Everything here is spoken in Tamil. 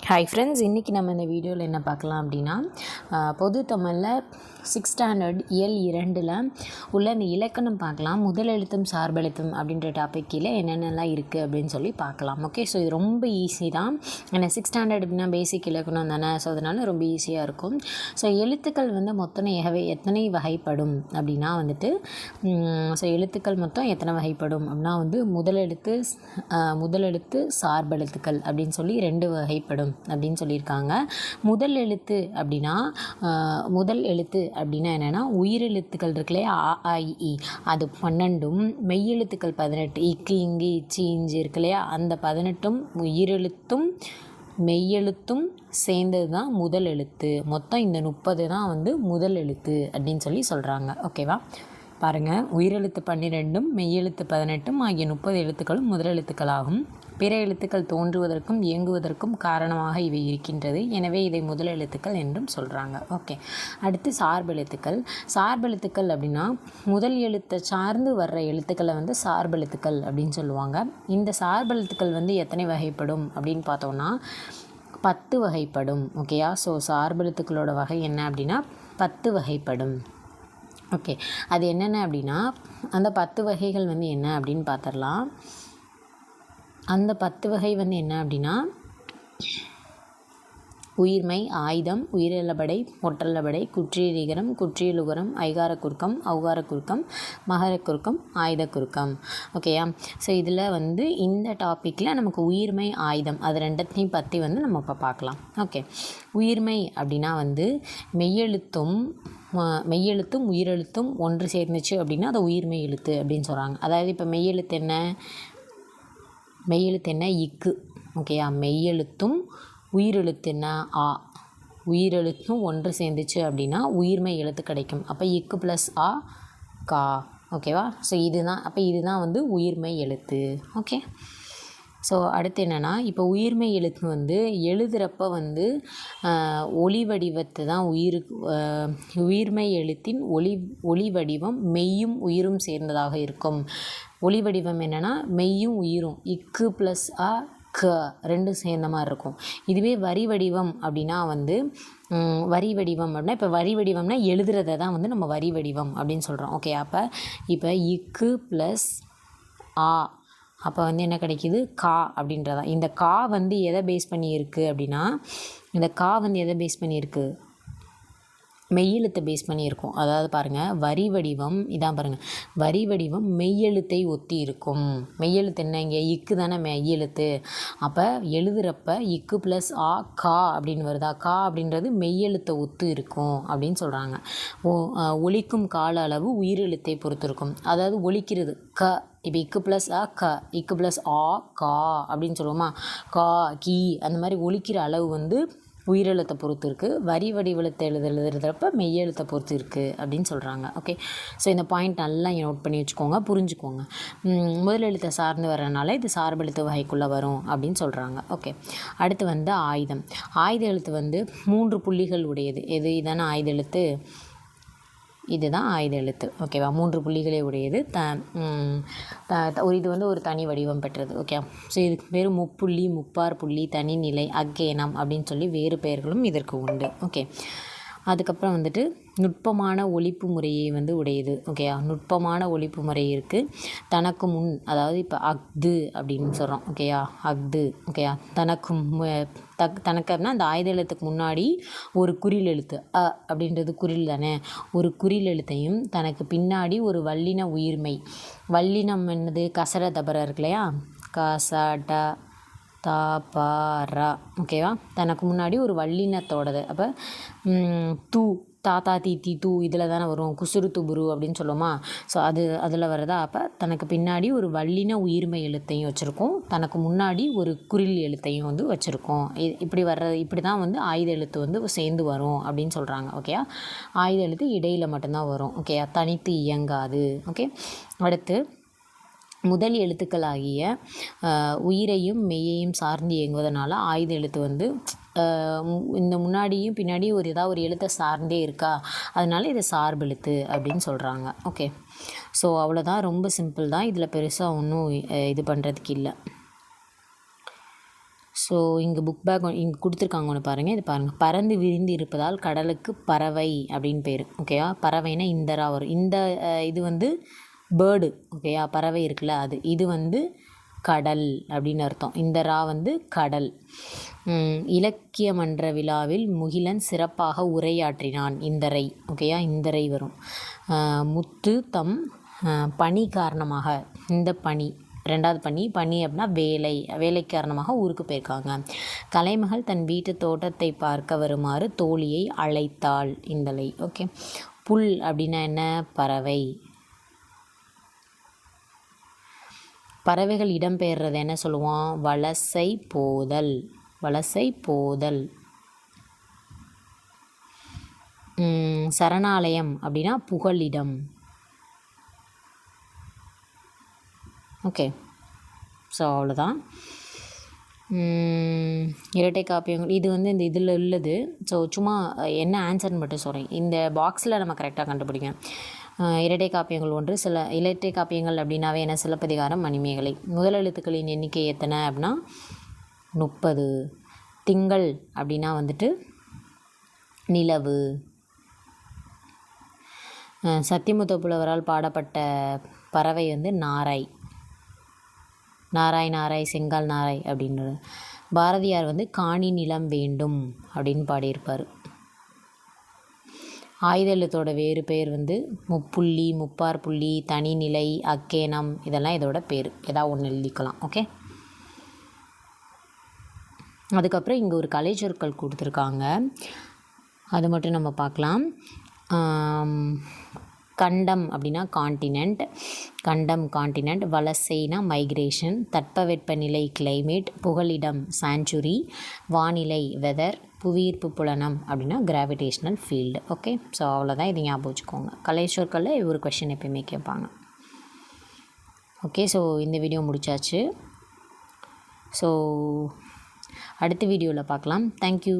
ஹாய் ஃப்ரெண்ட்ஸ், இன்றைக்கி நம்ம இந்த வீடியோவில் என்ன பார்க்கலாம் அப்படின்னா, பொது தமிழில் 6th ஸ்டாண்டர்ட் இயல் 2ல் உள்ள இந்த இலக்கணம் பார்க்கலாம். முதல் எழுத்தும் சார்பெழுத்தும் அப்படின்ற டாபிக் கீழே என்னென்னலாம் இருக்குது அப்படின்னு சொல்லி பார்க்கலாம். ஓகே, ஸோ இது ரொம்ப ஈஸி தான். ஏன்னா 6th ஸ்டாண்டர்ட் அப்படின்னா பேசிக் இலக்கணம் தானே, ஸோ அதனால் ரொம்ப ஈஸியாக இருக்கும். ஸோ எழுத்துக்கள் மொத்தம் எத்தனை வகைப்படும் அப்படின்னா ஸோ எழுத்துக்கள் மொத்தம் எத்தனை வகைப்படும் அப்படின்னா முதல் எழுத்து சார்பெழுத்துக்கள் அப்படின்னு சொல்லி 2 வகைப்படும் அப்படின்னு சொல்லியிருக்காங்க. முதல் எழுத்து அப்படின்னா என்னென்னா உயிரெழுத்துக்கள் இருக்குல்லையா, அ ஆ இ ஈ, அது 12ம், மெய்யெழுத்துக்கள் 18, இக்கு இங்கு இச்சி இஞ்சி இருக்கு இல்லையா, அந்த 18ம் உயிரெழுத்தும் மெய்யெழுத்தும் சேர்ந்தது தான் முதல் எழுத்து. மொத்தம் இந்த 30 தான் முதல் எழுத்து அப்படின்னு சொல்லி சொல்கிறாங்க. ஓகேவா, பாருங்கள், உயிரெழுத்து 12ம் மெய்யெழுத்து 18ம் ஆகிய 30 எழுத்துக்களும் முதல் எழுத்துக்களாகும். பிற எழுத்துக்கள் தோன்றுவதற்கும் இயங்குவதற்கும் காரணமாக இவை இருக்கின்றது. எனவே இதை முதல் எழுத்துக்கள் என்றும் சொல்கிறாங்க. ஓகே, அடுத்து சார்பெழுத்துக்கள் அப்படின்னா முதல் எழுத்தை சார்ந்து வர்ற எழுத்துக்களை சார்பெழுத்துக்கள் அப்படின்னு சொல்லுவாங்க. இந்த சார்பெழுத்துக்கள் எத்தனை வகைப்படும் அப்படின்னு பார்த்தோம்னா 10 வகைப்படும். ஓகேயா, ஸோ சார்பெழுத்துக்களோட வகை என்ன அப்படின்னா 10 வகைப்படும். ஓகே, அது என்னென்ன அப்படின்னா அந்த 10 வகைகள் என்ன அப்படின்னு பார்த்துடலாம். அந்த 10 வகை என்ன அப்படின்னா உயிர்மை, ஆயுதம், உயிரெழபடை, ஒற்றலபடை, குற்றியலிகரம், குற்றியலுகரம், ஐகார குறுக்கம், ஔகார குறுக்கம், மகர குறுக்கம், ஆயுத குறுக்கம். ஓகேயா, ஸோ இதில் இந்த டாப்பிக்கில் நமக்கு உயிர்மை, ஆயுதம் அது ரெண்டத்தையும் பற்றி நம்ம இப்போ பார்க்கலாம். ஓகே, உயிர்மை அப்படின்னா மெய்யெழுத்தும் உயிரெழுத்தும் ஒன்று சேர்ந்துச்சு அப்படின்னா அது உயிர்மெய் எழுத்து அப்படின்னு சொல்கிறாங்க. அதாவது இப்போ மெய்யெழுத்து என்ன, இக்கு. ஓகேயா, மெய்யெழுத்தும் உயிரெழுத்து என்ன, ஆ. உயிரெழுத்தும் ஒன்று சேர்ந்துச்சு அப்படின்னா உயிர்மெய் எழுத்து கிடைக்கும். அப்போ இக்கு ப்ளஸ் ஆ, கா. ஓகேவா, ஸோ இதுதான் உயிர்மெய் எழுத்து. ஓகே, ஸோ அடுத்து என்னென்னா, இப்போ உயிர்மெய் எழுத்து எழுதுகிறப்ப ஒளி வடிவத்தை தான் உயிர்மெய் எழுத்தின் ஒளி வடிவம் மெய்யும் உயிரும் சேர்ந்ததாக இருக்கும். ஒளி வடிவம் என்னென்னா மெய்யும் உயிரும், இக்கு ப்ளஸ் ஆ, க ரெண்டும் சேர்ந்த மாதிரி இருக்கும். இதுவே வரி வடிவம் அப்படின்னா இப்போ வரி வடிவம்னா எழுதுறதை தான் நம்ம வரி வடிவம் அப்படின்னு சொல்கிறோம். ஓகே, இப்போ இக்கு ப்ளஸ் ஆ, அப்போ என்ன கிடைக்கிது, கா அப்படின்றதா. இந்த கா எதை பேஸ் பண்ணியிருக்கு அப்படின்னா மெய்யெழுத்தை பேஸ் பண்ணியிருக்கும். அதாவது பாருங்கள், வரி வடிவம் இதான் பாருங்கள், வரி வடிவம் மெய்யெழுத்தை ஒத்தி இருக்கும். மெய்யெழுத்து என்ன, இங்கே இக்கு தானே மெய்யெழுத்து. அப்போ எழுதுகிறப்ப இக்கு ப்ளஸ் ஆ, கா அப்படின்னு வருதா. கா அப்படின்றது மெய்யெழுத்தை ஒத்து இருக்கும் அப்படின்னு சொல்கிறாங்க. ஒலிக்கும் கால அளவு உயிரெழுத்தை பொறுத்து இருக்கும். அதாவது ஒலிக்கிறது க, இப்போ இக்கு ப்ளஸ் ஆ, க, இக்கு ப்ளஸ் ஆ, கா அப்படின்னு சொல்லுவோமா. கா, கீ அந்த மாதிரி ஒலிக்கிற அளவு உயிரெழுத்தை பொறுத்து இருக்குது. வரி வடிவெழுத்தை எழுதுறப்ப மெய்யெழுத்தை பொறுத்து இருக்குது அப்படின்னு சொல்கிறாங்க. ஓகே, ஸோ இந்த பாயிண்ட் நல்லா நோட் பண்ணி வச்சுக்கோங்க, புரிஞ்சுக்கோங்க. முதல் எழுத்தை சார்ந்து வர்றதுனால இது சார்பெழுத்து வகைக்குள்ளே வரும் அப்படின்னு சொல்கிறாங்க. ஓகே, அடுத்து ஆயுதம். ஆயுத எழுத்து 3 புள்ளிகள் உடையது. இதான ஆயுத எழுத்து, இதுதான் ஆயுத எழுத்து. ஓகேவா, 3 புள்ளிகளே உடையது. இது ஒரு தனி வடிவம் பெற்றது. ஓகே, ஸோ இதுக்கு பேர் முப்புள்ளி, முப்பார் புள்ளி, தனிநிலை, அக்கேனம் அப்படின்னு சொல்லி வேறு பெயர்களும் இதற்கு உண்டு. ஓகே, அதுக்கப்புறம் நுட்பமான ஒலிப்பு முறையை உடையது. ஓகேயா, நுட்பமான ஒலிப்பு முறை இருக்குது. தனக்கு முன், அதாவது இப்போ அஃது அப்படின்னு சொல்கிறோம். ஓகேயா, அஃது. ஓகேயா, தனக்கு அப்படின்னா அந்த ஆயுத எழுத்துக்கு முன்னாடி ஒரு குறில் எழுத்து, அ அப்படின்றது குறில் தானே, ஒரு குறில் எழுத்தையும் தனக்கு பின்னாடி ஒரு வல்லின உயிர்மை. வல்லினம் என்னது, கசர தபர இருக்கு இல்லையா, கசட தாபாரா. ஓகேவா, தனக்கு முன்னாடி ஒரு வல்லினத்தோடது. அப்போ தூ, தாத்தா தீத்தி தூ இதில் தானே வரும், குசுறு துபுரு அப்படின்னு சொல்லுவோமா. ஸோ அதில் வரதா. அப்போ தனக்கு பின்னாடி ஒரு வல்லின உயிர்மை எழுத்தையும் வச்சுருக்கோம், தனக்கு முன்னாடி ஒரு குறில் எழுத்தையும் வச்சுருக்கோம். இப்படி தான் ஆயுத எழுத்து சேர்ந்து வரும் அப்படின்னு சொல்கிறாங்க. ஓகேயா, ஆயுத எழுத்து இடையில் மட்டும்தான் வரும். ஓகேயா, தனித்து இயங்காது. ஓகே, அடுத்து முதல் எழுத்துக்களாகிய உயிரையும் மெய்யையும் சார்ந்து இயங்குவதனால ஆயுத எழுத்து இந்த முன்னாடியும் பின்னாடியும் ஏதாவது ஒரு எழுத்தை சார்ந்தே இருக்கா, அதனால இது சார்பெழுத்து அப்படின்னு சொல்கிறாங்க. ஓகே, ஸோ அவ்வளோதான், ரொம்ப சிம்பிள் தான். இதில் பெருசாக ஒன்றும் இது பண்ணுறதுக்கு இல்லை. ஸோ இங்கே புக் பேக் இங்கே கொடுத்துருக்காங்க ஒன்று பாருங்கள், இது பாருங்கள். பறந்து விரிந்து இருப்பதால் கடலுக்கு பறவை அப்படின்னு பேர். ஓகேவா? பறவைனா இந்தரா வரும். இந்த இது வந்து பேர்டு. ஓகேயா? பறவை இருக்குல்ல அது. இது வந்து கடல் அப்படின்னு அர்த்தம். இந்த ரா வந்து கடல். இலக்கிய மன்ற விழாவில் முகிலன் சிறப்பாக உரையாற்றினான். இந்தரை. ஓகேயா? இந்தரை வரும். முத்து தம் பணி காரணமாக, இந்த பணி 2வது பணி அப்படின்னா வேலை காரணமாக ஊருக்கு போயிருக்காங்க. கலைமகள் தன் வீட்டு தோட்டத்தை பார்க்க வருமாறு தோழியை அழைத்தாள். இந்தலை. ஓகே. புல் அப்படின்னா என்ன? பறவை. பறவைகள் இடம்பெயர்றது என்ன சொல்லுவான்? வலசை போதல். வலசை போதல். சரணாலயம் அப்படின்னா புகலிடம். ஓகே. ஸோ அவ்வளோதான். இரட்டை காப்பியங்கள் இது வந்து இந்த இதில் உள்ளது. ஸோ சும்மா என்ன ஆன்சர்னு மட்டும் சொல்கிறேன். இந்த பாக்ஸில் நம்ம கரெக்டாக கண்டுபிடிக்கணும். இரட்டை காப்பியங்கள் 1. இரட்டை காப்பியங்கள் அப்படின்னாவே என்ன? சிலப்பதிகாரம், மணிமேகலை. முதல் எழுத்துக்களின் எண்ணிக்கை எத்தனை அப்படின்னா 30. திங்கள் அப்படின்னா வந்துட்டு நிலவு. சத்தியமுத்த புலவரால் பாடப்பட்ட பறவை வந்து நாரை. நாராய் நாராய் செங்கால் நாராய் அப்படின்றது. பாரதியார் வந்து காணி நிலம் வேண்டும் அப்படின்னு பாடியிருப்பார். ஆயுத எழுத்தோட வேறு பெயர் வந்து முப்புள்ளி, முப்பார் புள்ளி, தனிநிலை, அக்கேனம். இதெல்லாம் இதோட பேர். ஏதாவது ஒன்று எழுதிக்கலாம். ஓகே. அதுக்கப்புறம் இங்கே ஒரு கலைச்சொற்கள் கொடுத்துருக்காங்க, அது மட்டும் நம்ம பார்க்கலாம். கண்டம் அப்படின்னா காண்டினென்ட். கண்டம் காண்டினென்ட். வலசைனா மைக்ரேஷன். தட்பவெப்பநிலை கிளைமேட். புகலிடம் சான்ச்சுரி. வானிலை வெதர். புவியீர்ப்பு புலனம் அப்படின்னா கிராவிடேஷ்னல் ஃபீல்டு. ஓகே. ஸோ அவ்வளோதான். இது ஞாபகம் வச்சுக்கோங்க. கலைச்சொற்களில் ஒரு கொஷின் எப்பயுமே கேட்பாங்க. ஓகே. ஸோ இந்த வீடியோ முடிச்சாச்சு. ஸோ அடுத்த வீடியோவில் பார்க்கலாம். தேங்க்யூ.